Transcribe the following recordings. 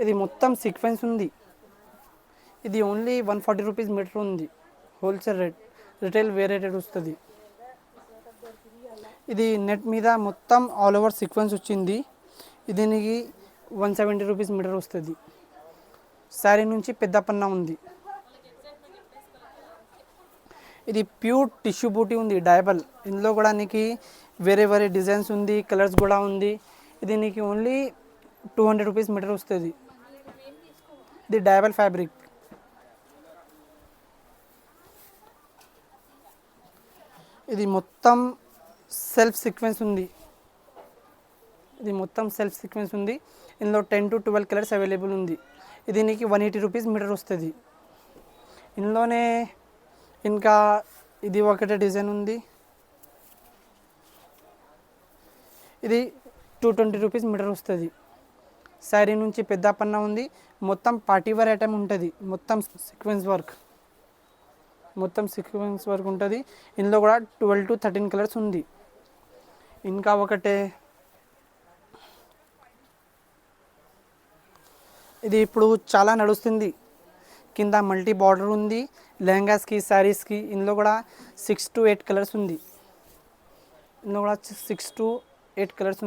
ఇది మొత్తం సీక్వెన్స్ ఉంది. ఇది ఓన్లీ 140 రూపీస్ మీటర్ ఉంది. Wholesale rate. రిటైల్ వేరే రేట్ వస్తుంది. ఇది నెట్ మీద మొత్తం ఆల్ ఓవర్ సీక్వెన్స్ వచ్చింది. దీనికి 170 రూపీస్ మీటర్ వస్తుంది. శారీ నుంచి పెద్ద పన్నా ఉంది. ఇది ప్యూర్ టిష్యూ బూటీ ఉంది, డయబల్. ఇందులో కూడా నీకు వేరే వేరే డిజైన్స్ ఉంది, కలర్స్ కూడా ఉంది. ఇది నీకు ఓన్లీ 200 రూపీస్ మీటర్ వస్తుంది. ఇది డయబల్ ఫ్యాబ్రిక్. ఇది మొత్తం సెల్ఫ్ సీక్వెన్స్ ఉంది. ఇందులో 10 to 12 కలర్స్ అవైలబుల్ ఉంది. ఇది నీకు 180 రూపీస్ మీటర్ వస్తుంది. ఇందులోనే ఇంకా ఇది ఒకటే డిజైన్ ఉంది. ఇది 220 రూపీస్ మీటర్ వస్తుంది. శారీ నుంచి పెద్ద పన్నా ఉంది. మొత్తం పార్టీ వేర్ ఐటమ్ ఉంటుంది. మొత్తం సీక్వెన్స్ వర్క్ ఉంటుంది. ఇందులో కూడా 12 to 13 కలర్స్ ఉంది. ఇంకా ఒకటే ఇది ఇప్పుడు చాలా నడుస్తుంది. కింద మల్టీ బార్డర్ ఉంది. లెహంగాస్కి, శారీస్కి. ఇందులో కూడా 6 to 8 కలర్స్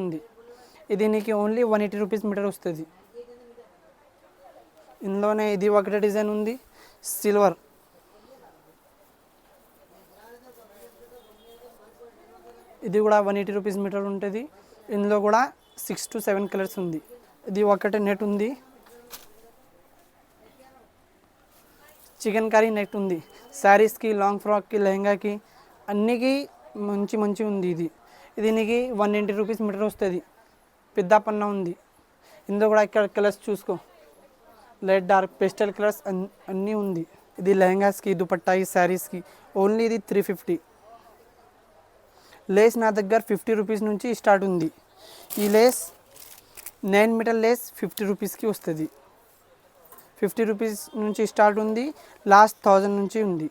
ఉంది. ఇది నీకు ఓన్లీ 180 రూపీస్ మీటర్ వస్తుంది. ఇందులోనే ఇది ఒకటే డిజైన్ ఉంది, సిల్వర్. ఇది కూడా 180 రూపీస్ మీటర్ ఉంటుంది. ఇందులో కూడా 6 to 7 కలర్స్ ఉంది. ఇది ఒకటే నెట్ ఉంది, చికెన్ కర్రీ నెట్ ఉంది. శారీస్కి, లాంగ్ ఫ్రాక్కి, లెహంగాకి అన్నికి మంచి ఉంది. ఇది నీకు 180 రూపీస్ మీటర్ వస్తుంది. పెద్ద పన్నా ఉంది. ఇందులో కూడా ఇక్కడ కలర్స్ చూసుకో, లైట్ డార్క్ పేస్టల్ కలర్స్ అన్నీ ఉంది. ఇది లెహంగాస్కి, దుపట్టాకి, శారీస్కి. ఓన్లీ ఇది 350. లేస్ నా దగ్గర 50 రూపీస్ నుంచి స్టార్ట్ ఉంది. ఈ లేస్ 9 మీటర్ లేస్ 50 రూపీస్కి వస్తుంది. 50 రూపీస్ నుంచి స్టార్ట్ ఉంది, లాస్ట్ 1000 నుంచి ఉంది.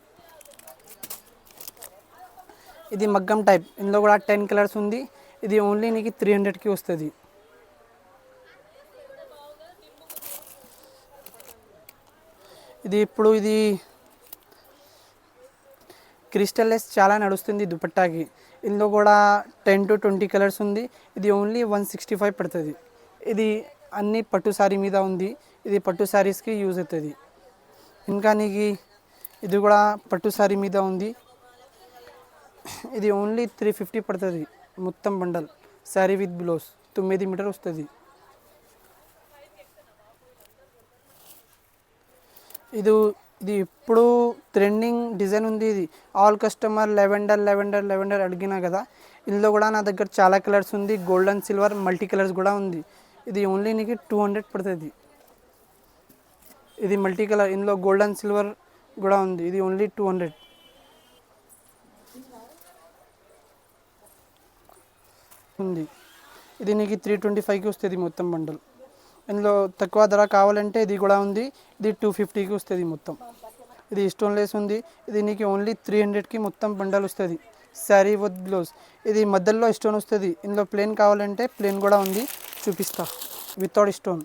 ఇది మగ్గం టైప్. ఇందులో కూడా 10 కలర్స్ ఉంది. ఇది ఓన్లీ నీకు 300కి వస్తుంది. ఇది క్రిస్టల్ లెస్ చాలా నడుస్తుంది దుపట్టాకి. ఇందులో కూడా 10 to 20 కలర్స్ ఉంది. ఇది ఓన్లీ 165 పడుతుంది. ఇది అన్ని పట్టు శారీ మీద ఉంది. ఇది పట్టు శారీస్కి యూజ్ అవుతుంది. ఇంకా నీకు ఇది కూడా పట్టు శారీ మీద ఉంది. ఇది ఓన్లీ 350 పడుతుంది. మొత్తం bundle sari with blouse 9 metre వస్తుంది. ఇది ఇప్పుడు ట్రెండింగ్ డిజైన్ ఉంది. ఇది ఆల్ కస్టమర్ లెవెండర్ అడిగినా కదా. ఇందులో కూడా నా దగ్గర చాలా కలర్స్ ఉంది. గోల్డెన్, సిల్వర్, మల్టీ కలర్స్ కూడా ఉంది. ఇది ఓన్లీ నీకు 200 పడుతుంది. ఇది మల్టీ కలర్. ఇందులో గోల్డెన్, సిల్వర్ కూడా ఉంది. ఇది ఓన్లీ 200 ఉంది. ఇది నీకు 325కి వస్తుంది మొత్తం బండల్. ఇందులో తక్కువ ధర కావాలంటే ఇది కూడా ఉంది. ఇది 250కి వస్తుంది మొత్తం. ఇది స్టోన్ లేస్ ఉంది. ఇది నీకు ఓన్లీ 300కి మొత్తం బండల్ వస్తుంది. Sari with blouse. ఇది మధ్యలో స్టోన్ వస్తుంది. ఇందులో ప్లేన్ కావాలంటే ప్లేన్ కూడా ఉంది, చూపిస్తా. Without stone.